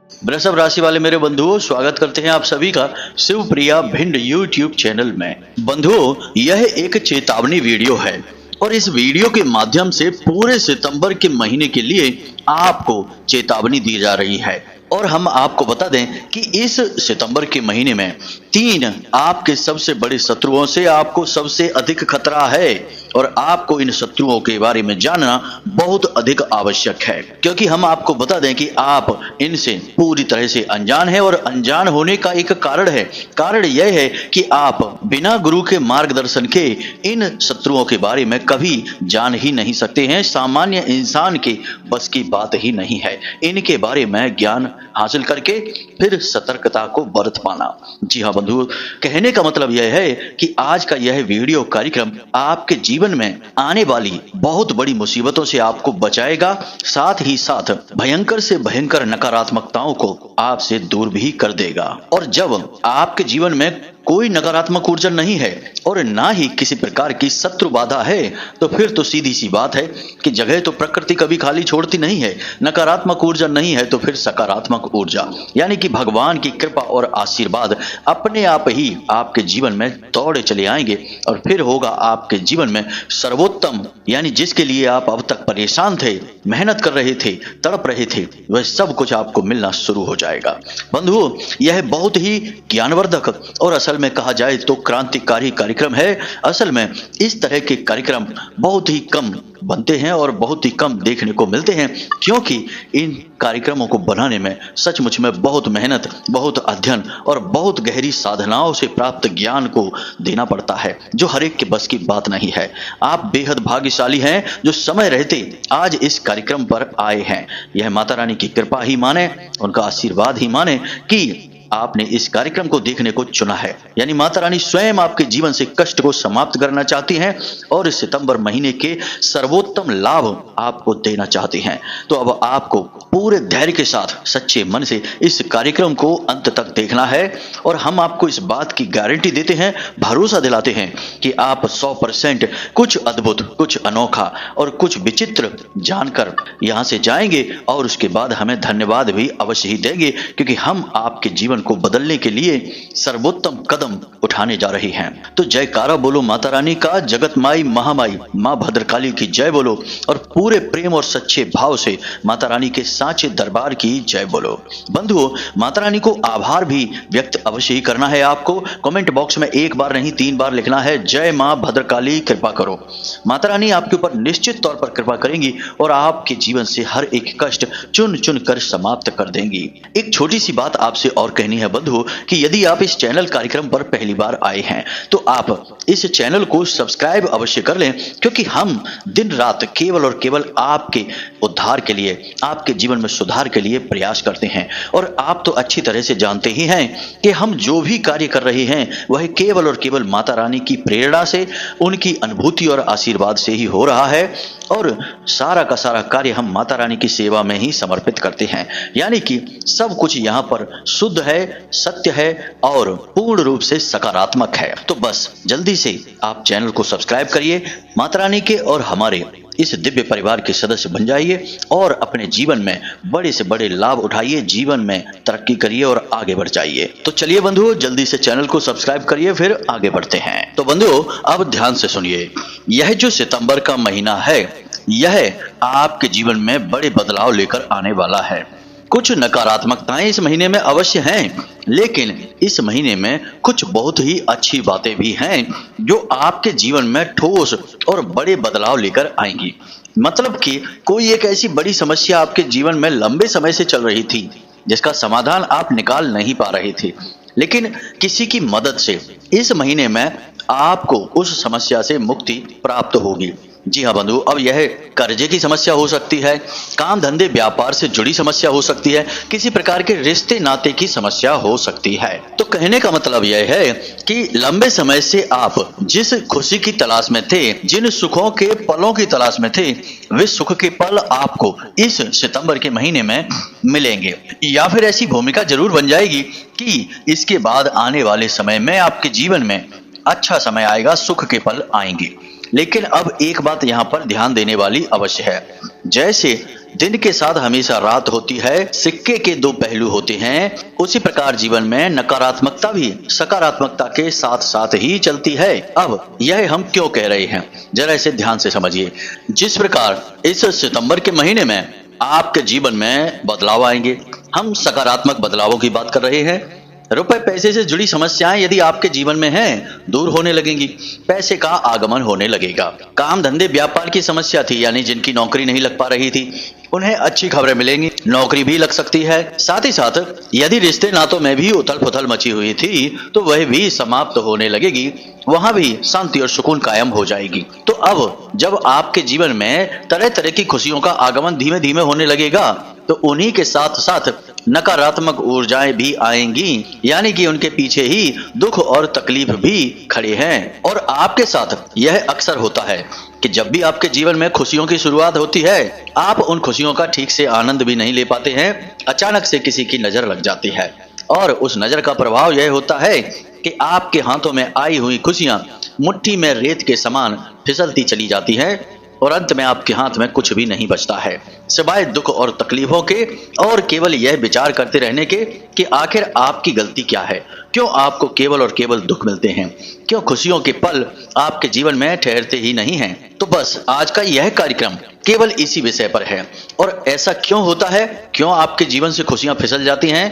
वृषभ राशि वाले मेरे बंधुओं, स्वागत करते हैं आप सभी का शिवप्रिया भिंड यूट्यूब चैनल में। बंधुओं, यह एक चेतावनी वीडियो है और इस वीडियो के माध्यम से पूरे सितंबर के महीने के लिए आपको चेतावनी दी जा रही है। और हम आपको बता दें कि इस सितंबर के महीने में 3 आपके सबसे बड़े शत्रुओं से आपको सबसे अधिक खतरा है और आपको इन शत्रुओं के बारे में जानना बहुत अधिक आवश्यक है, क्योंकि हम आपको बता दें कि आप इनसे पूरी तरह से अनजान हैं। और अनजान होने का एक कारण है। कारण यह है कि आप बिना गुरु के मार्गदर्शन के इन शत्रुओं के बारे में कभी जान ही नहीं सकते हैं। सामान्य इंसान के बस की बात ही नहीं है इनके बारे में ज्ञान हासिल करके फिर सतर्कता को बरत पाना। जी हाँ बंधु, कहने का मतलब यह है कि आज का यह वीडियो कार्यक्रम आपके जीवन में आने वाली बहुत बड़ी मुसीबतों से आपको बचाएगा, साथ ही साथ भयंकर से भयंकर नकारात्मकताओं को आपसे दूर भी कर देगा। और जब आपके जीवन में कोई नकारात्मक ऊर्जा नहीं है और ना ही किसी प्रकार की शत्रु बाधा है, तो फिर तो सीधी सी बात है कि जगह तो प्रकृति कभी खाली छोड़ती नहीं है। नकारात्मक ऊर्जा नहीं है तो फिर सकारात्मक ऊर्जा यानी कि भगवान की कृपा और आशीर्वाद अपने आप ही आपके जीवन में दौड़े चले आएंगे और फिर होगा आपके जीवन में सर्वोत्तम, यानी जिसके लिए आप अब तक परेशान थे, मेहनत कर रहे थे, तड़प रहे थे, वह सब कुछ आपको मिलना शुरू हो जाएगा। बंधुओं, यह बहुत ही ज्ञानवर्धक और असल में कहा जाए तो क्रांतिकारी कार्यक्रम है। असल में इस तरह के कार्यक्रम बहुत ही कम बनते हैं और बहुत ही कम देखने को मिलते हैं, क्योंकि इन कार्यक्रमों को बनाने में सचमुच में बहुत मेहनत, बहुत अध्ययन और बहुत गहरी साधनाओं से प्राप्त ज्ञान को देना पड़ता है, जो हर एक के बस की बात नहीं है। आप बेहद भाग्यशाली हैं जो समय रहते आज इस कार्यक्रम पर आए हैं। यह माता रानी की कृपा ही माने, उनका आशीर्वाद ही माने कि आपने इस कार्यक्रम को देखने को चुना है। यानी माता रानी स्वयं आपके जीवन से कष्ट को समाप्त करना चाहती हैं और इस सितंबर महीने के सर्वोत्तम लाभ आपको देना चाहती हैं। तो अब आपको पूरे धैर्य के साथ सच्चे मन से इस कार्यक्रम को अंत तक देखना है और हम आपको इस बात की गारंटी देते हैं, भरोसा दिलाते हैं कि आप 100% कुछ अद्भुत, कुछ अनोखा और कुछ विचित्र जानकर यहां से जाएंगे और उसके बाद हमें धन्यवाद भी अवश्य ही देंगे, क्योंकि हम आपके जीवन को बदलने के लिए सर्वोत्तम कदम उठाने जा रहे हैं। तो जयकारा बोलो माता रानी का, जगत माई महामाई मां भद्रकाली की जय बोलो और पूरे प्रेम और सच्चे भाव से माता रानी के सांचे दरबार की जय बोलो। बंधुओं, माता रानी को आभार भी व्यक्त अवश्य ही करना है। आपको कमेंट बॉक्स में एक बार नहीं 3 बार लिखना है, जय मां भद्रकाली कृपा करो। माता रानी आपके ऊपर निश्चित तौर पर कृपा करेंगी और आपके जीवन से हर एक कष्ट चुन चुन कर समाप्त कर देंगी। एक छोटी सी बात आपसे और कहनी है बंधु कि यदि आप इस चैनल कार्यक्रम पर पहली बार आए हैं तो आप इस चैनल को सब्सक्राइब अवश्य कर लें, क्योंकि हम दिन रात केवल और केवल आपके उद्धार के लिए, आपके जीवन में सुधार के लिए प्रयास करते हैं। और आप तो अच्छी तरह से जानते ही हैं कि हम जो भी कार्य कर रहे हैं वह केवल और केवल माता रानी की प्रेरणा से, उनकी अनुभूति और आशीर्वाद से ही हो रहा है और सारा का सारा कार्य हम माता रानी की सेवा में ही समर्पित करते हैं। यानी कि सब कुछ यहाँ पर शुद्ध है, सत्य है और पूर्ण रूप से सकारात्मक है। तो बस जल्दी से आप चैनल को सब्सक्राइब करिए, माता रानी के और हमारे इस दिव्य परिवार के सदस्य बन जाइए और अपने जीवन में बड़े से बड़े लाभ उठाइए, जीवन में तरक्की करिए और आगे बढ़ जाइए। तो चलिए बंधुओं, जल्दी से चैनल को सब्सक्राइब करिए, फिर आगे बढ़ते हैं। तो बंधुओं, अब ध्यान से सुनिए, यह जो सितंबर का महीना है यह आपके जीवन में बड़े बदलाव लेकर आने वाला है। कुछ नकारात्मकताएं इस महीने में अवश्य हैं, लेकिन इस महीने में कुछ बहुत ही अच्छी बातें भी हैं जो आपके जीवन में ठोस और बड़े बदलाव लेकर आएंगी। मतलब कि कोई एक ऐसी बड़ी समस्या आपके जीवन में लंबे समय से चल रही थी जिसका समाधान आप निकाल नहीं पा रहे थे, लेकिन किसी की मदद से इस महीने में आपको उस समस्या से मुक्ति प्राप्त होगी। जी हाँ बंधु, अब यह कर्जे की समस्या हो सकती है, काम धंधे व्यापार से जुड़ी समस्या हो सकती है, किसी प्रकार के रिश्ते नाते की समस्या हो सकती है। तो कहने का मतलब यह है कि लंबे समय से आप जिस खुशी की तलाश में थे, जिन सुखों के पलों की तलाश में थे, वे सुख के पल आपको इस सितंबर के महीने में मिलेंगे। या फिर ऐसी भूमिका जरूर बन जाएगी कि इसके बाद आने वाले समय में आपके जीवन में अच्छा समय आएगा, सुख के पल आएंगे। लेकिन अब एक बात यहाँ पर ध्यान देने वाली अवश्य है। जैसे दिन के साथ हमेशा रात होती है, सिक्के के दो पहलू होते हैं, उसी प्रकार जीवन में नकारात्मकता भी सकारात्मकता के साथ साथ ही चलती है। अब यह हम क्यों कह रहे हैं, जरा इसे ध्यान से समझिए। जिस प्रकार इस सितंबर के महीने में आपके जीवन में बदलाव आएंगे, हम सकारात्मक बदलावों की बात कर रहे हैं। रुपए पैसे से जुड़ी समस्याएं यदि आपके जीवन में हैं, दूर होने लगेंगी, पैसे का आगमन होने लगेगा। काम धंधे व्यापार की समस्या थी, यानी जिनकी नौकरी नहीं लग पा रही थी, उन्हें अच्छी खबरें मिलेंगी, नौकरी भी लग सकती है। साथ ही साथ यदि रिश्ते नातों में भी उथल पुथल मची हुई थी तो वह भी समाप्त होने लगेगी, वहां भी शांति और सुकून कायम हो जाएगी। तो अब जब आपके जीवन में तरह तरह की खुशियों का आगमन धीमे धीमे होने लगेगा, तो उन्हीं के साथ साथ नकारात्मक ऊर्जाएं भी आएंगी, यानी कि उनके पीछे ही दुख और तकलीफ भी खड़े हैं। और आपके साथ यह अक्सर होता है कि जब भी आपके जीवन में खुशियों की शुरुआत होती है, आप उन खुशियों का ठीक से आनंद भी नहीं ले पाते हैं। अचानक से किसी की नजर लग जाती है और उस नजर का प्रभाव यह होता है कि आपके हाथों में आई हुई खुशियां मुट्ठी में रेत के समान फिसलती चली जाती हैं और अंत में आपके हाथ में कुछ भी नहीं बचता है सिवाय दुख और तकलीफों के, और केवल यह विचार करते रहने के कि आखिर आपकी गलती क्या है, क्यों आपको केवल और केवल दुख मिलते हैं, क्यों खुशियों के पल आपके जीवन में ठहरते ही नहीं हैं। तो बस आज का यह कार्यक्रम केवल इसी विषय पर है। और ऐसा क्यों होता है, क्यों आपके जीवन से खुशियां फिसल जाती हैं?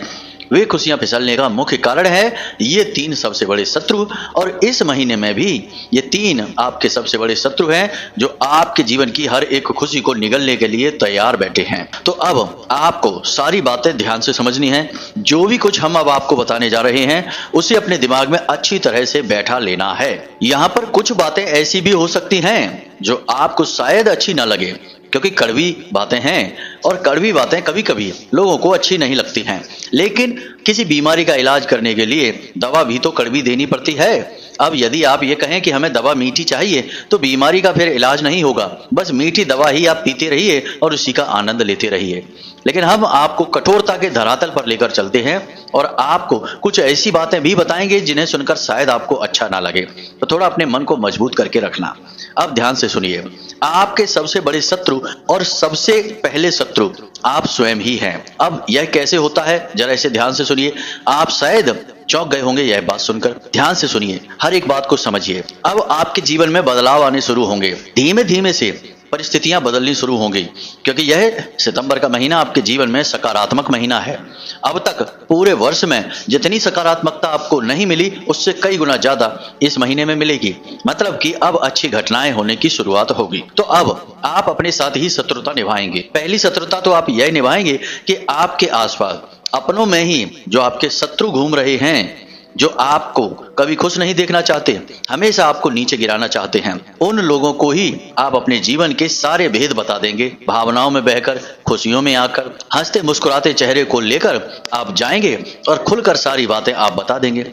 वे खुशियां फिसलने का मुख्य कारण है ये 3 सबसे बड़े शत्रु। और इस महीने में भी ये 3 आपके सबसे बड़े शत्रु हैं जो आपके जीवन की हर एक खुशी को निगलने के लिए तैयार बैठे हैं। तो अब आपको सारी बातें ध्यान से समझनी है। जो भी कुछ हम अब आपको बताने जा रहे हैं उसे अपने दिमाग में अच्छी तरह से बैठा लेना है। यहाँ पर कुछ बातें ऐसी भी हो सकती हैं जो आपको शायद अच्छी ना लगे, क्योंकि कड़वी बातें हैं और कड़वी बातें कभी कभी लोगों को अच्छी नहीं लगती हैं। लेकिन किसी बीमारी का इलाज करने के लिए दवा भी तो कड़वी देनी पड़ती है। अब यदि आप ये कहें कि हमें दवा मीठी चाहिए तो बीमारी का फिर इलाज नहीं होगा, बस मीठी दवा ही आप पीते रहिए और उसी का आनंद लेते रहिए। लेकिन हम आपको कठोरता के धरातल पर लेकर चलते हैं और आपको कुछ ऐसी बातें भी बताएंगे जिन्हें सुनकर शायद आपको अच्छा ना लगे, तो थोड़ा अपने मन को मजबूत करके रखना। अब ध्यान से सुनिए, आपके सबसे बड़े शत्रु और सबसे पहले शत्रु आप स्वयं ही हैं। अब यह कैसे होता है, जरा इसे ध्यान से सुनिए। आप शायद चौंक गए होंगे यह बात सुनकर। ध्यान से सुनिए, हर एक बात को समझिए। अब आपके जीवन में बदलाव आने शुरू होंगे, धीमे धीमे से परिस्थितियां बदलनी शुरू होंगी, क्योंकि यह सितंबर का महीना आपके जीवन में सकारात्मक महीना है। अब तक पूरे वर्ष में जितनी सकारात्मकता आपको नहीं मिली उससे कई गुना ज्यादा इस महीने में मिलेगी। मतलब कि अब अच्छी घटनाएं होने की शुरुआत होगी। तो अब आप अपने साथ ही शत्रुता निभाएंगे। पहली शत्रुता तो आप यह निभाएंगे कि आपके आसपास अपनों में ही जो आपके शत्रु घूम रहे हैं, जो आपको कभी खुश नहीं देखना चाहते, हमेशा आपको नीचे गिराना चाहते हैं, उन लोगों को ही आप अपने जीवन के सारे भेद बता देंगे। भावनाओं में बहकर, खुशियों में आकर, हंसते मुस्कुराते चेहरे को लेकर आप जाएंगे और खुलकर सारी बातें आप बता देंगे।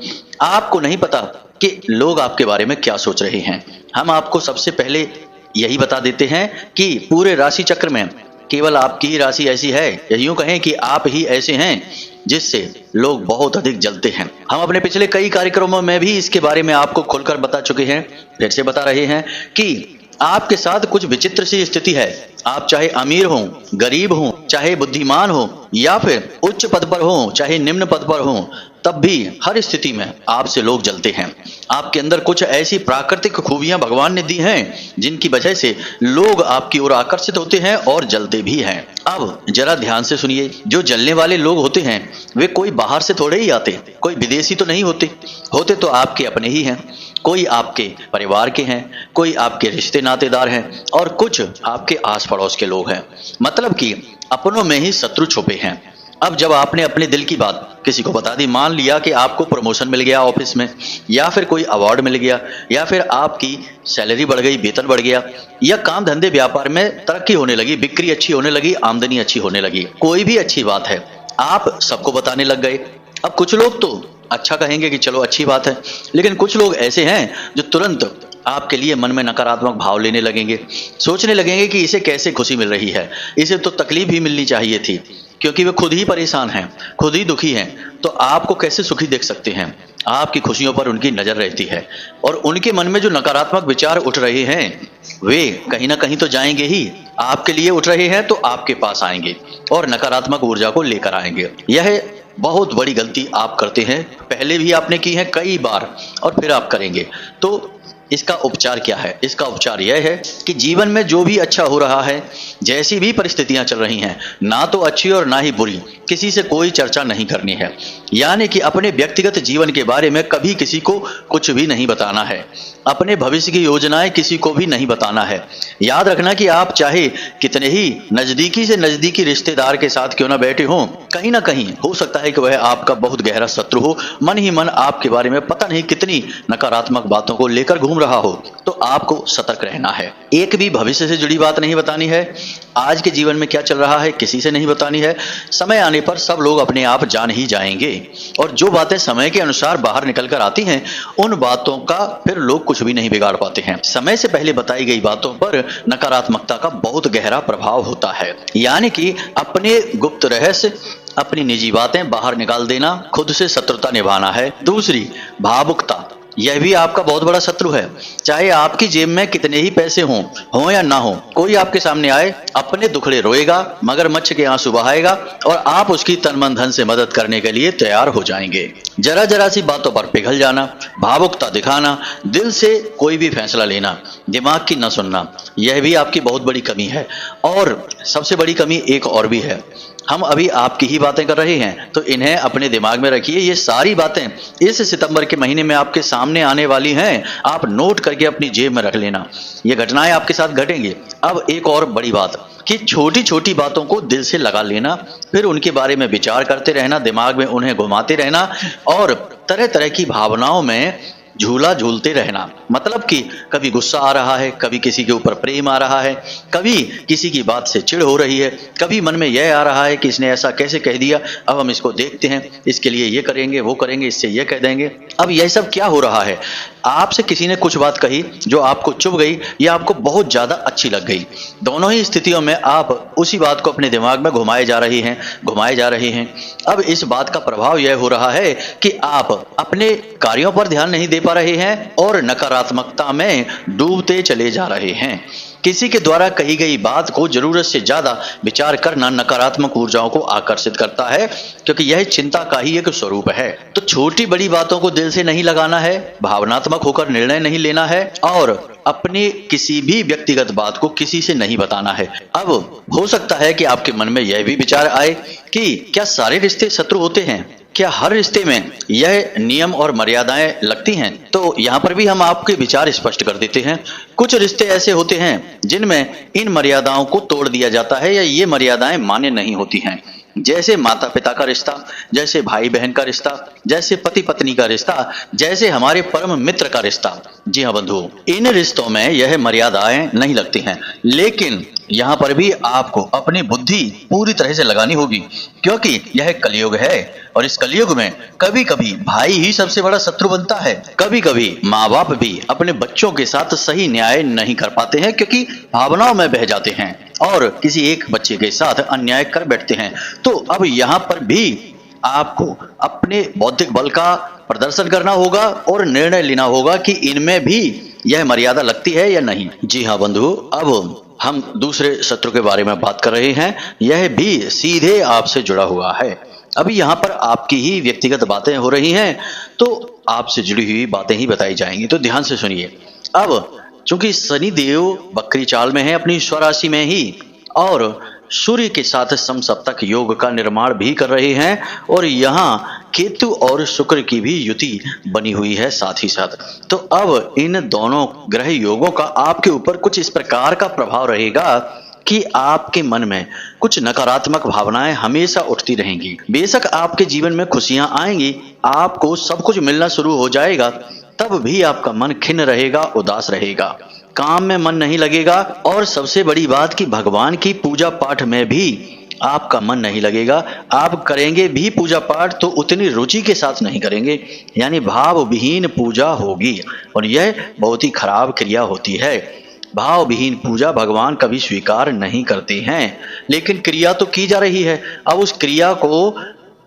आपको नहीं पता कि लोग आपके बारे में क्या सोच रहे हैं। हम आपको सबसे पहले यही बता देते हैं कि पूरे राशि चक्र में केवल आपकी ही राशि ऐसी है, या यूं कहें कि आप ही ऐसे हैं जिससे लोग बहुत अधिक जलते हैं। हम अपने पिछले कई कार्यक्रमों में भी इसके बारे में आपको खुलकर बता चुके हैं, फिर से बता रहे हैं कि आपके साथ कुछ विचित्र सी स्थिति है। आप चाहे अमीर हो, गरीब हो, चाहे बुद्धिमान हो, या फिर उच्च पद पर हो, चाहे निम्न पद पर हो, तब भी हर स्थिति में आपसे लोग जलते हैं। आपके अंदर कुछ ऐसी प्राकृतिक खूबियां भगवान ने दी हैं जिनकी वजह से लोग आपकी ओर आकर्षित होते हैं और जलते भी हैं। अब जरा ध्यान से सुनिए, जो जलने वाले लोग होते हैं वे कोई बाहर से थोड़े ही आते, कोई विदेशी तो नहीं होते, होते तो आपके अपने ही हैं। कोई आपके परिवार के हैं, कोई आपके रिश्ते नातेदार हैं और कुछ आपके आस पड़ोस के लोग हैं। मतलब कि अपनों में ही शत्रु छुपे हैं। अब जब आपने अपने दिल की बात किसी को बता दी, मान लिया कि आपको प्रमोशन मिल गया ऑफिस में, या फिर कोई अवार्ड मिल गया, या फिर आपकी सैलरी बढ़ गई, वेतन बढ़ गया, या काम धंधे व्यापार में तरक्की होने लगी, बिक्री अच्छी होने लगी, आमदनी अच्छी होने लगी, कोई भी अच्छी बात है, आप सबको बताने लग गए। अब कुछ लोग तो अच्छा कहेंगे कि चलो अच्छी बात है, लेकिन कुछ लोग ऐसे हैं जो तुरंत आपके लिए मन में नकारात्मक भाव लेने लगेंगे, सोचने लगेंगे कि इसे कैसे खुशी मिल रही है, इसे तो तकलीफ ही मिलनी चाहिए थी, क्योंकि वे खुद ही परेशान हैं, खुद ही दुखी हैं, तो आपको कैसे सुखी देख सकते हैं। आपकी खुशियों पर उनकी नजर रहती है और उनके मन में जो नकारात्मक विचार उठ रहे हैं वे कहीं ना कहीं तो जाएंगे ही। आपके लिए उठ रहे हैं तो आपके पास आएंगे और नकारात्मक ऊर्जा को लेकर आएंगे। यह बहुत बड़ी गलती आप करते हैं, पहले भी आपने की है कई बार और फिर आप करेंगे। तो इसका उपचार क्या है? इसका उपचार यह है कि जीवन में जो भी अच्छा हो रहा है, जैसी भी परिस्थितियां चल रही हैं, ना तो अच्छी और ना ही बुरी, किसी से कोई चर्चा नहीं करनी है। यानी कि अपने व्यक्तिगत जीवन के बारे में कभी किसी को कुछ भी नहीं बताना है। अपने भविष्य की योजनाएं किसी को भी नहीं बताना है। याद रखना कि आप चाहे कितने ही नजदीकी से नजदीकी रिश्तेदार के साथ क्यों ना बैठे हों, कहीं ना कहीं हो सकता है कि वह आपका बहुत गहरा शत्रु हो, मन ही मन आपके बारे में पता नहीं कितनी नकारात्मक बातों को लेकर घूम रहा हो। तो आपको सतर्क रहना है। एक भी भविष्य से जुड़ी बात नहीं बतानी है। आज के जीवन में क्या चल रहा है किसी से नहीं बतानी है। समय आने पर सब लोग अपने आप जान ही जाएंगे और जो बातें समय के अनुसार बाहर निकल कर आती हैं, उन बातों का फिर लोग कुछ भी नहीं बिगाड़ पाते हैं। समय से पहले बताई गई बातों पर नकारात्मकता का बहुत गहरा प्रभाव होता है। यानी कि अपने गुप्त रहस्य, अपनी निजी बातें बाहर निकाल देना, खुद से शत्रुता निभाना है। दूसरी, भावुकता, यह भी आपका बहुत बड़ा शत्रु है। चाहे आपकी जेब में कितने ही पैसे हों या ना हो, कोई आपके सामने आए, अपने दुखड़े रोएगा, मगरमच्छ के आंसू बहाएगा और आप उसकी तन मन धन से मदद करने के लिए तैयार हो जाएंगे। जरा जरा सी बातों पर पिघल जाना, भावुकता दिखाना, दिल से कोई भी फैसला लेना, दिमाग की न सुनना, यह भी आपकी बहुत बड़ी कमी है। और सबसे बड़ी कमी एक और भी है। हम अभी आपकी ही बातें कर रहे हैं, तो इन्हें अपने दिमाग में रखिए। ये सारी बातें इस सितंबर के महीने में आपके सामने आने वाली हैं। आप नोट करके अपनी जेब में रख लेना। ये घटनाएं आपके साथ घटेंगी। अब एक और बड़ी बात कि छोटी छोटी बातों को दिल से लगा लेना, फिर उनके बारे में विचार करते रहना, दिमाग में उन्हें घुमाते रहना और तरह तरह की भावनाओं में झूला झूलते रहना। मतलब कि कभी गुस्सा आ रहा है, कभी किसी के ऊपर प्रेम आ रहा है, कभी किसी की बात से चिढ़ हो रही है, कभी मन में यह आ रहा है कि इसने ऐसा कैसे कह दिया, अब हम इसको देखते हैं, इसके लिए ये करेंगे वो करेंगे, इससे ये कह देंगे। अब यह सब क्या हो रहा है? आपसे किसी ने कुछ बात कही जो आपको चुभ गई या आपको बहुत ज्यादा अच्छी लग गई। दोनों ही स्थितियों में आप उसी बात को अपने दिमाग में घुमाए जा रहे हैं। अब इस बात का प्रभाव यह हो रहा है कि आप अपने कार्यों पर ध्यान नहीं दे पा रहे हैं और नकारात्मकता में डूबते चले जा रहे हैं। किसी के द्वारा कही गई बात को जरूरत से ज्यादा विचार करना नकारात्मक ऊर्जाओं को आकर्षित करता है, क्योंकि यह चिंता का ही एक स्वरूप है। तो छोटी बड़ी बातों को दिल से नहीं लगाना है, भावनात्मक होकर निर्णय नहीं लेना है और अपने किसी भी व्यक्तिगत बात को किसी से नहीं बताना है। अब हो सकता है कि आपके मन में यह भी विचार आए कि क्या सारे रिश्ते शत्रु होते हैं? क्या हर रिश्ते में यह नियम और मर्यादाएं लगती हैं? तो यहाँ पर भी हम आपके विचार स्पष्ट कर देते हैं। कुछ रिश्ते ऐसे होते हैं जिनमें इन मर्यादाओं को तोड़ दिया जाता है या ये मर्यादाएं मान्य नहीं होती हैं। जैसे माता पिता का रिश्ता, जैसे भाई बहन का रिश्ता, जैसे पति पत्नी का रिश्ता, जैसे हमारे परम मित्र का रिश्ता। जी हाँ बंधुओं, इन रिश्तों में यह मर्यादाएं नहीं लगती हैं, लेकिन यहाँ पर भी आपको अपनी बुद्धि पूरी तरह से लगानी होगी, क्योंकि यह कलयुग है और इस कलयुग में कभी कभी भाई ही सबसे बड़ा शत्रु बनता है। कभी कभी माँ बाप भी अपने बच्चों के साथ सही न्याय नहीं कर पाते हैं, क्योंकि भावनाओं में बह जाते हैं और किसी एक बच्चे के साथ अन्याय कर बैठते हैं। तो अब यहाँ पर भी आपको अपने बौद्धिक बल का प्रदर्शन करना होगा और निर्णय लेना होगा कि इनमें भी यह मर्यादा लगती है या नहीं। जी हाँ बंधु, अब हम दूसरे शत्रु के बारे में बात कर रहे हैं। यह भी सीधे आपसे जुड़ा हुआ है। अभी यहाँ पर आपकी ही व्यक्तिगत बातें हो रही हैं, तो आपसे जुड़ी हुई बातें ही बताई जाएंगी, तो ध्यान से सुनिए। अब चूंकि शनि देव बकरी चाल में है, अपनी स्वराशि में ही, और सूर्य के साथ समसप्तक योग का निर्माण भी कर रहे हैं और यहाँ केतु और शुक्र की भी युति बनी हुई है साथ ही साथ। तो अब इन दोनों ग्रह योगों का आपके ऊपर कुछ इस प्रकार का प्रभाव रहेगा कि आपके मन में कुछ नकारात्मक भावनाएं हमेशा उठती रहेंगी। बेशक आपके जीवन में खुशियां आएंगी, आपको सब कुछ मिलना शुरू हो जाएगा, तब भी आपका मन खिन्न रहेगा, उदास रहेगा, काम में मन नहीं लगेगा और सबसे बड़ी बात कि भगवान की पूजा पाठ में भी आपका मन नहीं लगेगा। आप करेंगे भी पूजा पाठ तो उतनी रुचि के साथ नहीं करेंगे, यानी भाव विहीन पूजा होगी और यह बहुत ही खराब क्रिया होती है। भाव विहीन पूजा भगवान कभी स्वीकार नहीं करते हैं, लेकिन क्रिया तो की जा रही है। अब उस क्रिया को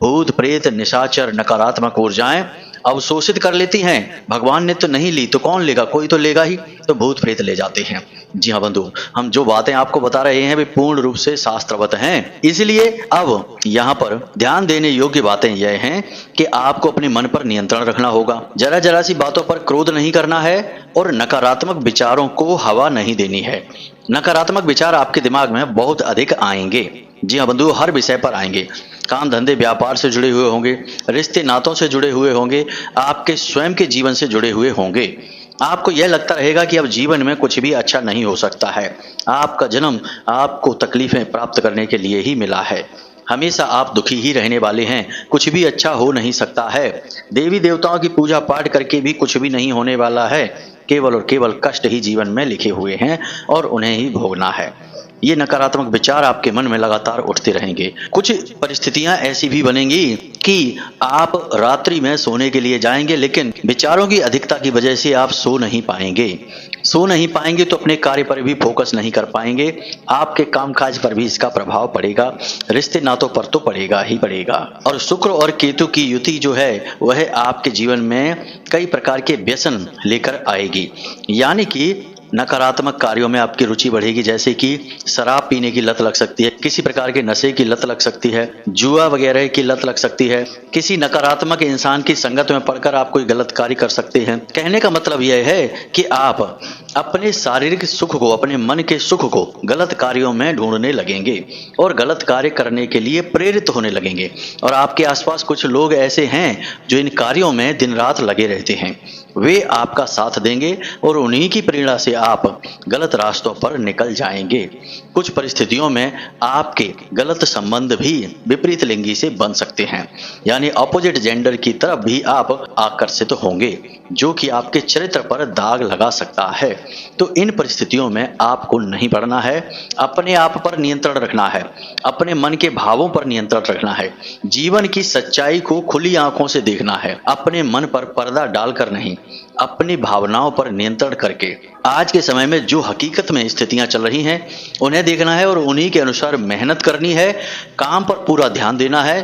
भूत प्रेत निशाचर नकारात्मक ऊर्जाएं अवशोषित कर लेती हैं। भगवान ने तो नहीं ली तो कौन लेगा, कोई तो लेगा ही, तो भूत प्रेत ले जाते हैं। जी हाँ बंधु, हम जो बातें आपको बता रहे हैं वे पूर्ण रूप से शास्त्रवत हैं। इसलिए अब यहाँ पर ध्यान देने योग्य बातें यह हैं कि आपको अपने मन पर नियंत्रण रखना होगा। जरा जरा सी बातों पर क्रोध नहीं करना है और नकारात्मक विचारों को हवा नहीं देनी है। नकारात्मक विचार आपके दिमाग में बहुत अधिक आएंगे। जी हाँ बंधु, हर विषय पर आएंगे। काम धंधे व्यापार से जुड़े हुए होंगे, रिश्ते नातों से जुड़े हुए होंगे, आपके स्वयं के जीवन से जुड़े हुए होंगे। आपको यह लगता रहेगा कि अब जीवन में कुछ भी अच्छा नहीं हो सकता है। आपका जन्म आपको तकलीफें प्राप्त करने के लिए ही मिला है। हमेशा आप दुखी ही रहने वाले हैं, कुछ भी अच्छा हो नहीं सकता है। देवी देवताओं की पूजा पाठ करके भी कुछ भी नहीं होने वाला है। केवल और केवल कष्ट ही जीवन में लिखे हुए हैं और उन्हें ही भोगना है। ये नकारात्मक विचार आपके मन में लगातार उठते रहेंगे। कुछ परिस्थितियां ऐसी भी बनेंगी कि आप रात्रि में सोने के लिए जाएंगे, लेकिन विचारों की अधिकता की वजह से आप सो नहीं पाएंगे तो अपने कार्य पर भी फोकस नहीं कर पाएंगे। आपके कामकाज पर भी इसका प्रभाव पड़ेगा, रिश्ते नातों पर तो पड़ेगा ही पड़ेगा। और शुक्र और केतु की युति जो है वह आपके जीवन में कई प्रकार के व्यसन लेकर आएगी। यानी कि नकारात्मक कार्यों में आपकी रुचि बढ़ेगी, जैसे कि शराब पीने की लत लग सकती है, किसी प्रकार के नशे की लत लग सकती है, जुआ वगैरह की लत लग सकती है, किसी नकारात्मक इंसान की संगत में पड़कर आप कोई गलत कार्य कर सकते हैं। कहने का मतलब यह है कि आप अपने शारीरिक सुख को, अपने मन के सुख को गलत कार्यों में ढूंढने लगेंगे और गलत कार्य करने के लिए प्रेरित होने लगेंगे। और आपके आसपास कुछ लोग ऐसे हैं जो इन कार्यों में दिन रात लगे रहते हैं। वे आपका साथ देंगे और उन्हीं की प्रेरणा से आप गलत रास्तों पर निकल जाएंगे। कुछ परिस्थितियों में आपके गलत संबंध भी विपरीत लिंगी से बन सकते हैं, यानी अपोजिट जेंडर की तरफ भी आप आकर्षित होंगे, जो कि आपके चरित्र पर दाग लगा सकता है। तो इन परिस्थितियों में आपको नहीं पड़ना है, अपने आप पर नियंत्रण रखना है, अपने मन के भावों पर नियंत्रण रखना है, जीवन की सच्चाई को खुली आंखों से देखना है, अपने मन पर पर्दा डालकर नहीं, अपनी भावनाओं पर नियंत्रण करके आज के समय में जो हकीकत में स्थितियां चल रही हैं उन्हें देखना है और उन्हीं के अनुसार मेहनत करनी है, काम पर पूरा ध्यान देना है।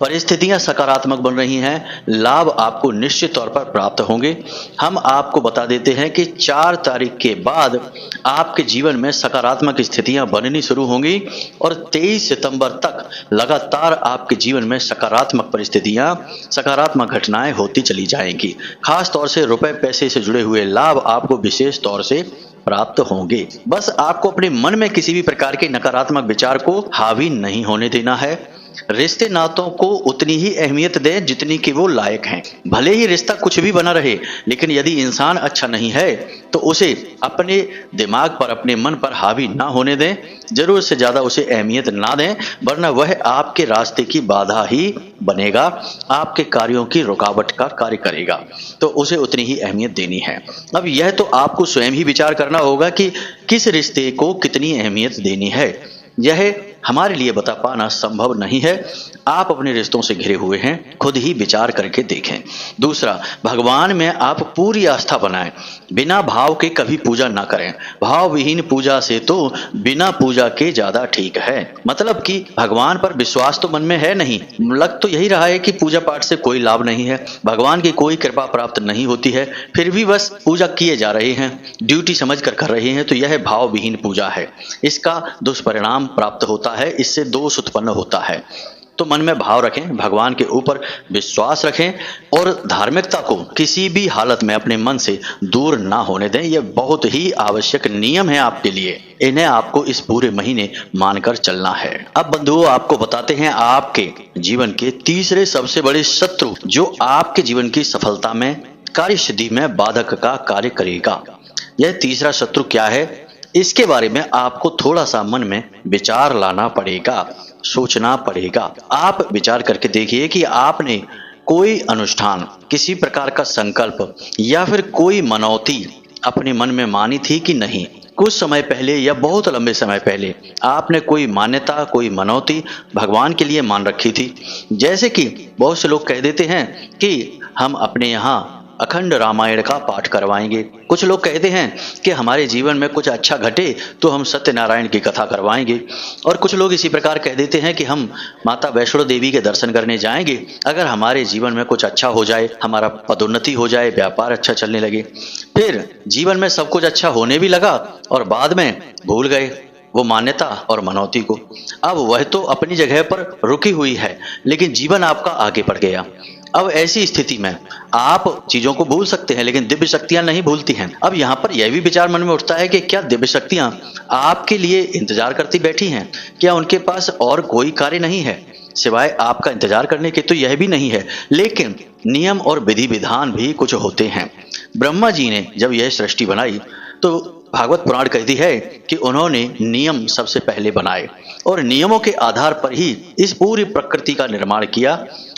परिस्थितियां सकारात्मक बन रही हैं, लाभ आपको निश्चित तौर पर प्राप्त होंगे। हम आपको बता देते हैं कि 4 तारीख के बाद आपके जीवन में सकारात्मक स्थितियां बननी शुरू होंगी और 23 सितंबर तक लगातार आपके जीवन में सकारात्मक परिस्थितियां, सकारात्मक घटनाएं होती चली जाएंगी। खास तौर से रुपए पैसे से जुड़े हुए लाभ आपको विशेष तौर से प्राप्त होंगे। बस आपको अपने मन में किसी भी प्रकार के नकारात्मक विचार को हावी नहीं होने देना है। रिश्ते नातों को उतनी ही अहमियत दें जितनी कि वो लायक हैं। भले ही रिश्ता कुछ भी बना रहे, लेकिन यदि इंसान अच्छा नहीं है तो उसे अपने दिमाग पर, अपने मन पर हावी ना होने दें। जरूरत से ज्यादा उसे अहमियत ना दें, वरना वह आपके रास्ते की बाधा ही बनेगा, आपके कार्यों की रुकावट का कार्य करेगा। तो उसे उतनी ही अहमियत देनी है। अब यह तो आपको स्वयं ही विचार करना होगा कि किस रिश्ते को कितनी अहमियत देनी है। यह हमारे लिए बता पाना संभव नहीं है। आप अपने रिश्तों से घिरे हुए हैं, खुद ही विचार करके देखें। दूसरा, भगवान में आप पूरी आस्था बनाएं, बिना भाव के कभी पूजा ना करें। भाव विहीन पूजा से तो बिना पूजा के ज्यादा ठीक है। मतलब कि भगवान पर विश्वास तो मन में है नहीं, लग तो यही रहा है कि पूजा पाठ से कोई लाभ नहीं है, भगवान की कोई कृपा प्राप्त नहीं होती है, फिर भी बस पूजा किए जा रहे हैं, ड्यूटी समझ कर रहे हैं, तो यह भाव विहीन पूजा है। इसका दुष्परिणाम प्राप्त होता है, इससे दोष उत्पन्न होता है। तो मन में भाव रखें, भगवान के ऊपर विश्वास रखें और धार्मिकता को किसी भी हालत में अपने मन से दूर ना होने दें। यह बहुत ही आवश्यक नियम है आपके लिए। इन्हें आपको इस पूरे महीने मानकर चलना है। अब बंधुओं, आपको बताते हैं आपके जीवन के तीसरे सबसे बड़े शत्रु जो आपके जीवन की सफलता में, कार्य सिद्धि में बाधक का कार्य करेगा। यह तीसरा शत्रु क्या है, इसके बारे में आपको थोड़ा सा मन में विचार लाना पड़ेगा, सोचना पड़ेगा। आप विचार करके देखिए कि आपने कोई अनुष्ठान, किसी प्रकार का संकल्प या फिर कोई मनौती अपने मन में मानी थी कि नहीं। कुछ समय पहले या बहुत लंबे समय पहले आपने कोई मान्यता, कोई मनौती भगवान के लिए मान रखी थी। जैसे कि बहुत से लोग कह देते हैं कि हम अपने यहाँ अखंड रामायण का पाठ करवाएंगे। कुछ लोग कहते हैं कि हमारे जीवन में कुछ अच्छा घटे तो हम सत्यनारायण की कथा करवाएंगे, और कुछ लोग इसी प्रकार कह देते हैं कि हम माता वैष्णो देवी के दर्शन करने जाएंगे अगर हमारे जीवन में कुछ अच्छा हो जाए, हमारा पदोन्नति हो जाए, व्यापार अच्छा चलने लगे। फिर जीवन में सब कुछ अच्छा होने भी लगा और बाद में भूल गए वो मान्यता और मनौती को। अब वह तो अपनी जगह पर रुकी हुई है, लेकिन जीवन आपका आगे बढ़ गया। अब ऐसी स्थिति में आप चीजों को भूल सकते हैं, लेकिन दिव्य शक्तियां नहीं भूलती हैं। अब यहाँ पर यह भी विचार मन में उठता है कि क्या दिव्य शक्तियां आपके लिए इंतजार करती बैठी हैं? क्या उनके पास और कोई कार्य नहीं है सिवाय आपका इंतजार करने के? तो यह भी नहीं है, लेकिन नियम और विधि विधान भी कुछ होते हैं। ब्रह्मा जी ने जब यह सृष्टि बनाई तो भागवत पुराण कहती है कि उन्होंने नियम सबसे पहले बनाए और नियमों के आधार पर ही इस पूरी प्रकृति का निर्माण किया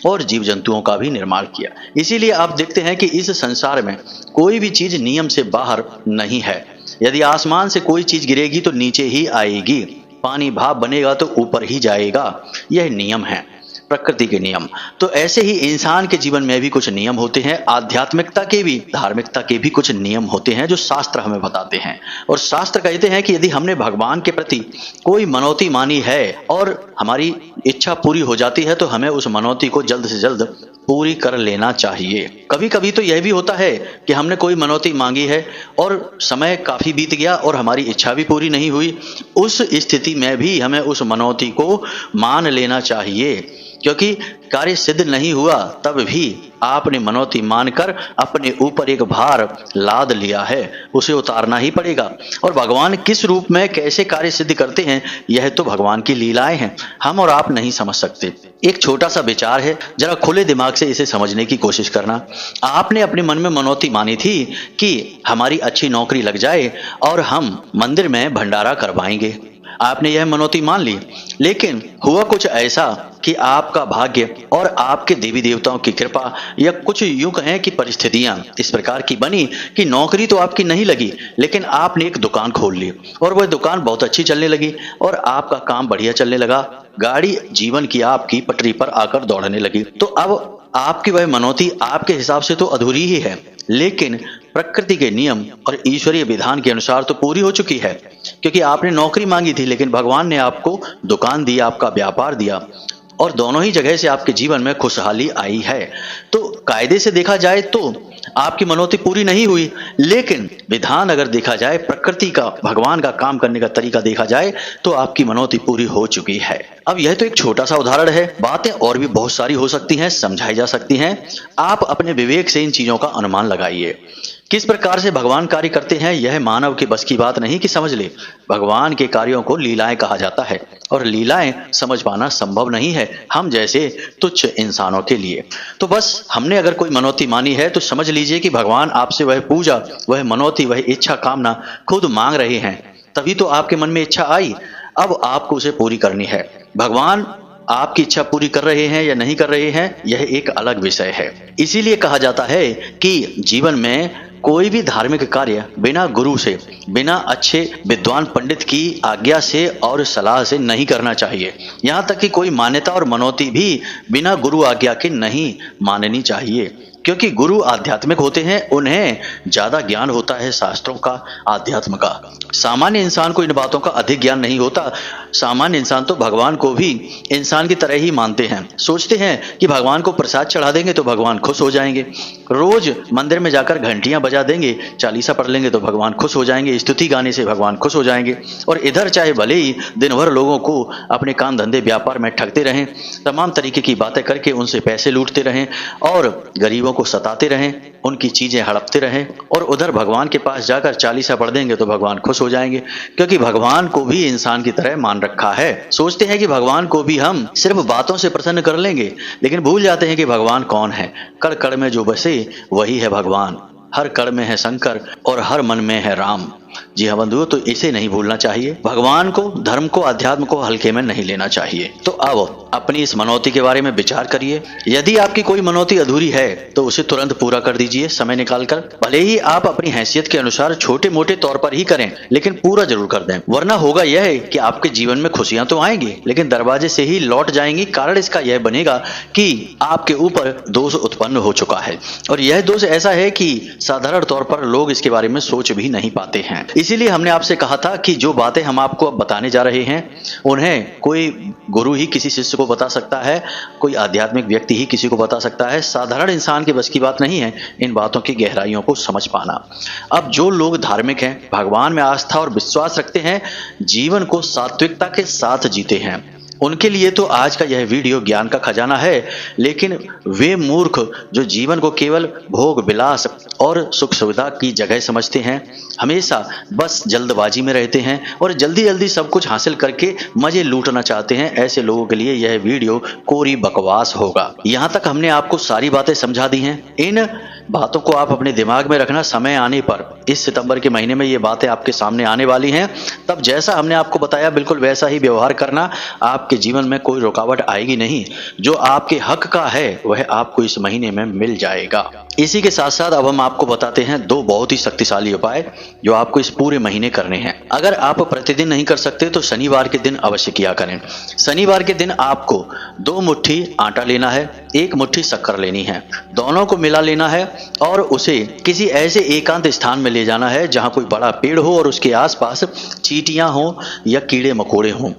और जीव जंतुओं का भी निर्माण किया। इसीलिए आप देखते हैं कि इस संसार में कोई भी चीज नियम से बाहर नहीं है। यदि आसमान से कोई चीज गिरेगी तो नीचे ही आएगी, पानी भाप बनेगा तो ऊपर ही जाएगा। यह नियम है, प्रकृति के नियम। तो ऐसे ही इंसान के जीवन में भी कुछ नियम होते हैं, आध्यात्मिकता के भी, धार्मिकता के भी कुछ नियम होते हैं जो शास्त्र हमें बताते हैं। और शास्त्र कहते हैं कि यदि हमने भगवान के प्रति कोई मनौती मानी है और हमारी इच्छा पूरी हो जाती है तो हमें उस मनौती को जल्द से जल्द पूरी कर लेना चाहिए। कभी कभी तो यह भी होता है कि हमने कोई मनौती मांगी है और समय काफी बीत गया और हमारी इच्छा भी पूरी नहीं हुई। उस स्थिति में भी हमें उस मनौती को मान लेना चाहिए, क्योंकि कार्य सिद्ध नहीं हुआ तब भी आपने मनौती मानकर अपने ऊपर एक भार लाद लिया है, उसे उतारना ही पड़ेगा। और भगवान किस रूप में कैसे कार्य सिद्ध करते हैं यह तो भगवान की लीलाएं हैं, हम और आप नहीं समझ सकते। एक छोटा सा विचार है, जरा खुले दिमाग से इसे समझने की कोशिश करना। आपने अपने मन में मनौती मानी थी कि हमारी अच्छी नौकरी लग जाए और हम मंदिर में भंडारा करवाएंगे। आपने यह मनौती मान ली, लेकिन हुआ कुछ ऐसा कि आपका भाग्य और आपके देवी देवताओं की कृपा या कुछ यूं कहें कि परिस्थितियां इस प्रकार की बनी कि नौकरी तो आपकी नहीं लगी, लेकिन आपने एक दुकान खोल ली और वह दुकान बहुत अच्छी चलने लगी और आपका काम बढ़िया चलने लगा। गाड़ी जीवन की आपकी पटरी पर आकर दौड़ने लगी। तो अब आपकी वह मनौती आपके हिसाब से तो अधूरी ही है, लेकिन प्रकृति के नियम और ईश्वरीय विधान के अनुसार तो पूरी हो चुकी है, क्योंकि आपने नौकरी मांगी थी लेकिन भगवान ने आपको दुकान दी, आपका व्यापार दिया और दोनों ही जगह से आपके जीवन में खुशहाली आई है। तो कायदे से देखा जाए तो आपकी मनौती पूरी नहीं हुई, लेकिन विधान अगर देखा जाए, प्रकृति का, भगवान का काम करने का तरीका देखा जाए तो आपकी मनौती पूरी हो चुकी है। अब यह तो एक छोटा सा उदाहरण है, बातें और भी बहुत सारी हो सकती हैं, समझाई जा सकती हैं। आप अपने विवेक से इन चीजों का अनुमान लगाइए। किस प्रकार से भगवान कार्य करते हैं यह मानव के बस की बात नहीं कि समझ ले। भगवान के कार्यों को लीलाएं कहा जाता है और लीलाएं समझ पाना संभव नहीं है हम जैसे तुच्छ इंसानों के लिए। तो बस हमने अगर कोई मनौती मानी है तो समझ लीजिए कि भगवान आपसे वह पूजा, वह मनौती, वह इच्छा कामना खुद मांग रहे हैं, तभी तो आपके मन में इच्छा आई। अब आपको उसे पूरी करनी है। भगवान आपकी इच्छा पूरी कर रहे हैं या नहीं कर रहे हैं यह एक अलग विषय है। इसीलिए कहा जाता है कि जीवन में कोई भी धार्मिक कार्य बिना गुरु से, बिना अच्छे विद्वान पंडित की आज्ञा से और सलाह से नहीं करना चाहिए। यहाँ तक कि कोई मान्यता और मनौती भी बिना गुरु आज्ञा के नहीं माननी चाहिए, क्योंकि गुरु आध्यात्मिक होते हैं, उन्हें ज्यादा ज्ञान होता है शास्त्रों का, आध्यात्म का। सामान्य इंसान को इन बातों का अधिक ज्ञान नहीं होता। सामान्य इंसान तो भगवान को भी इंसान की तरह ही मानते हैं, सोचते हैं कि भगवान को प्रसाद चढ़ा देंगे तो भगवान खुश हो जाएंगे, रोज मंदिर में जाकर घंटियां बजा देंगे, चालीसा पढ़ लेंगे तो भगवान खुश हो जाएंगे, स्तुति गाने से भगवान खुश हो जाएंगे। और इधर चाहे भले ही दिन भर लोगों को अपने काम धंधे व्यापार में ठगते रहें, तमाम तरीके की बातें करके उनसे पैसे लूटते रहें और गरीबों को सताते रहें, उनकी चीजें हड़पते रहें, और उधर भगवान के पास जाकर चालीसा पढ़ देंगे तो भगवान खुश हो जाएंगे, क्योंकि भगवान को भी इंसान की तरह मान रखा है। सोचते हैं कि भगवान को भी हम सिर्फ बातों से प्रसन्न कर लेंगे, लेकिन भूल जाते हैं कि भगवान कौन है। कण कण में जो बसे वही है भगवान, हर कण में है शंकर और हर मन में है राम। जी हाँ बंधुओं, तो इसे नहीं भूलना चाहिए। भगवान को, धर्म को, अध्यात्म को हल्के में नहीं लेना चाहिए। तो अब अपनी इस मनौती के बारे में विचार करिए। यदि आपकी कोई मनौती अधूरी है तो उसे तुरंत पूरा कर दीजिए समय निकालकर। भले ही आप अपनी हैसियत के अनुसार छोटे मोटे तौर पर ही करें, लेकिन पूरा जरूर कर दें। वरना होगा यह है कि आपके जीवन में खुशियां तो आएंगी, लेकिन दरवाजे से ही लौट जाएंगी। कारण इसका यह बनेगा कि आपके ऊपर दोष उत्पन्न हो चुका है, और यह दोष ऐसा है कि साधारण तौर पर लोग इसके बारे में सोच भी नहीं पाते हैं। इसीलिए हमने आपसे कहा था कि जो बातें हम आपको अब बताने जा रहे हैं, उन्हें कोई गुरु ही किसी शिष्य को बता सकता है, कोई आध्यात्मिक व्यक्ति ही किसी को बता सकता है। साधारण इंसान के बस की बात नहीं है इन बातों की गहराइयों को समझ पाना। अब जो लोग धार्मिक हैं, भगवान में आस्था और विश्वास रखते हैं, जीवन को सात्विकता के साथ जीते हैं, उनके लिए तो आज का यह वीडियो ज्ञान का खजाना है। लेकिन वे मूर्ख जो जीवन को केवल भोग विलास और सुख सुविधा की जगह समझते हैं, हमेशा बस जल्दबाजी में रहते हैं और जल्दी जल्दी सब कुछ हासिल करके मजे लूटना चाहते हैं, ऐसे लोगों के लिए यह वीडियो कोरी बकवास होगा। यहाँ तक हमने आपको सारी बातें समझा दी हैं। इन बातों को आप अपने दिमाग में रखना। समय आने पर इस सितंबर के महीने में ये बातें आपके सामने आने वाली हैं, तब जैसा हमने आपको बताया बिल्कुल वैसा ही व्यवहार करना। आपके जीवन में कोई रुकावट आएगी नहीं। जो आपके हक का है वह आपको इस महीने में मिल जाएगा। इसी के साथ साथ अब हम आपको बताते हैं दो बहुत ही शक्तिशाली उपाय जो आपको इस पूरे महीने करने हैं। अगर आप प्रतिदिन नहीं कर सकते तो शनिवार के दिन अवश्य किया करें। शनिवार के दिन आपको 2 मुट्ठी आटा लेना है, 1 मुट्ठी शक्कर लेनी है, दोनों को मिला लेना है और उसे किसी ऐसे एकांत स्थान में ले जाना है जहां कोई बड़ा पेड़ हो और उसके आसपास चींटियां हो या कीड़े मकोड़े हों,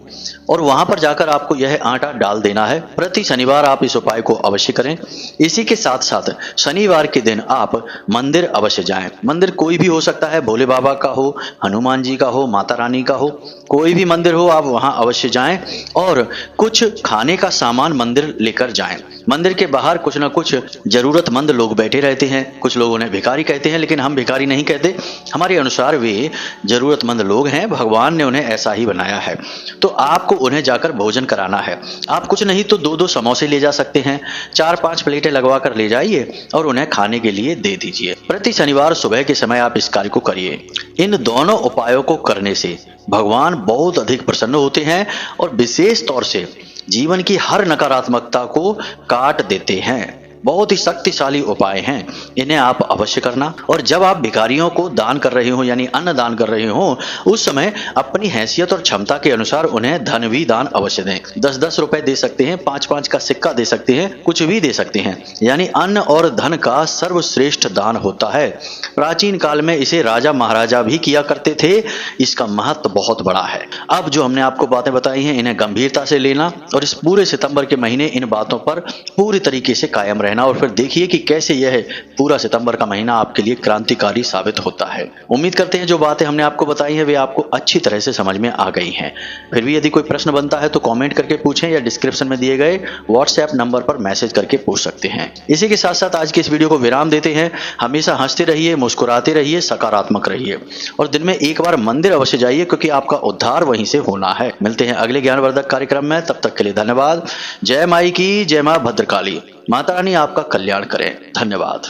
और वहां पर जाकर आपको यह आटा डाल देना है। प्रति शनिवार आप इस उपाय को अवश्य करें। इसी के साथ साथ शनिवार के दिन आप मंदिर अवश्य जाएं। मंदिर कोई भी हो सकता है, भोले बाबा का हो, हनुमान जी का हो, माता रानी का हो, कोई भी मंदिर हो, आप वहां अवश्य जाएं और कुछ खाने का सामान मंदिर लेकर जाएं। मंदिर के बाहर कुछ ना कुछ जरूरतमंद लोग बैठे रहते हैं। कुछ लोग उन्हें भिखारी कहते हैं, लेकिन हम भिखारी नहीं कहते। हमारे अनुसार वे जरूरतमंद लोग हैं, भगवान ने उन्हें ऐसा ही बनाया है। तो आपको उन्हें जाकर भोजन कराना है। आप कुछ नहीं तो 2-2 समोसे ले जा सकते हैं, 4-5 प्लेटें लगवा कर ले जाइए और उन्हें खाने के लिए दे दीजिए। प्रति शनिवार सुबह के समय आप इस कार्य को करिए। इन दोनों उपायों को करने से भगवान बहुत अधिक प्रसन्न होते हैं और विशेष तौर से जीवन की हर नकारात्मकता को काट देते हैं। बहुत ही शक्तिशाली उपाय हैं, इन्हें आप अवश्य करना। और जब आप भिखारियों को दान कर रहे हो यानी अन्न दान कर रहे हो, उस समय अपनी हैसियत और क्षमता के अनुसार उन्हें धन भी दान अवश्य दें। 10-10 रुपए दे सकते हैं, 5-5 का सिक्का दे सकते हैं, कुछ भी दे सकते हैं। यानी अन्न और धन का सर्वश्रेष्ठ दान होता है। प्राचीन काल में इसे राजा महाराजा भी किया करते थे। इसका महत्व बहुत बड़ा है। अब जो हमने आपको बातें बताई हैं, इन्हें गंभीरता से लेना और इस पूरे सितंबर के महीने इन बातों पर पूरी तरीके से कायम रहना, और फिर देखिए कि कैसे यह पूरा सितंबर का महीना आपके लिए क्रांतिकारी साबित होता है। उम्मीद करते हैं जो बातें हमने आपको बताई हैं वे आपको अच्छी तरह से समझ में आ गई हैं। फिर भी यदि कोई प्रश्न बनता है तो कमेंट करके पूछें या डिस्क्रिप्शन में दिए गए व्हाट्सएप नंबर पर मैसेज करके पूछ सकते हैं। इसी के साथ साथ आज के इस वीडियो को विराम देते हैं। हमेशा हंसते रहिए, मुस्कुराते रहिए, सकारात्मक रहिए और दिन में एक बार मंदिर अवश्य जाइए, क्योंकि आपका उद्धार वहीं से होना है। मिलते हैं अगले ज्ञानवर्धक कार्यक्रम में, तब तक के लिए धन्यवाद। जय माई की, जय मां भद्रकाली। माता रानी आपका कल्याण करें। धन्यवाद।